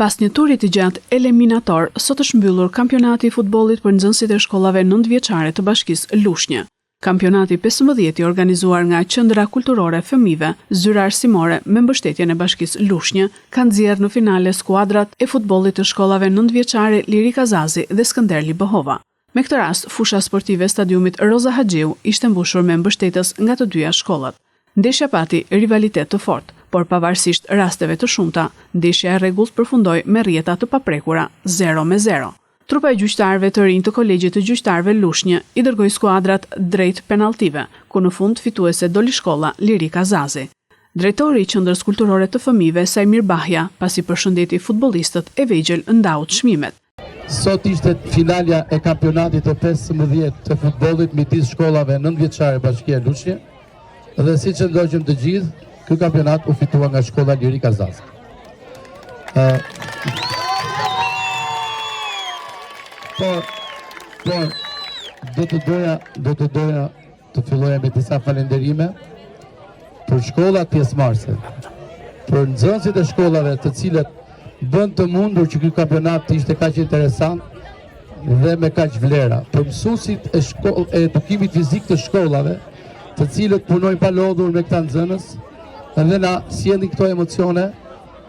Pas një turi të gjatë eliminator, sot është mbyllur kampionati i futbollit për nxënësit e shkollave 9-vjeçare të Bashkisë Lushnjë. Kampionati 15 i organizuar nga Qendra Kulturore e Fëmijëve, Zyra Arsimore me mbështetjen e Bashkisë Lushnjë, ka nxjerrë në finale skuadrat e futbollit të shkollave 9-vjeçare Lirika Zazi dhe Skënderli Bohova. Me këtë rast, fusha sportive e stadiumit Roza Haxhiu ishte mbushur me mbështetës nga të dyja shkollat. Ndeshja pati rivalitet të fortë, por pavarësisht rasteve të shumta, ndeshja e rregullt përfundoi me rrjeta të paprekura 0-0. Trupa e gjyqtarëve të rinj të Kolegjit të Gjyqtarëve Lushnjë i dërgoi skuadrat drejt penalltive, ku në fund fituese doli shkolla Lirika Zazi. Drejtori i Qendrës Kulturore të Fëmijëve Sajmir Bahja pasi përshëndeti futbollistët e vegjël ndau çmimet. Sot ishte finalja e kampionatit të 15 të futbollit midis shkollave 9-vjeçare Bashkia Lushnjë dhe siç e ndoqëm të gjithë, ky kampionat u fitua nga shkolla Lirika Zazi. Por do të doja të filloja me disa falënderime për shkollat pjesëmarrëse, për nxënësit e shkollave të cilët bën të mundur që ky kampionat të ishte kaq interesant dhe me kaq vlera, për mësuesit e edukimit fizik të shkollave, të cilët punojnë pa lodhur me këta nxënës dhe na sjellin këto emocione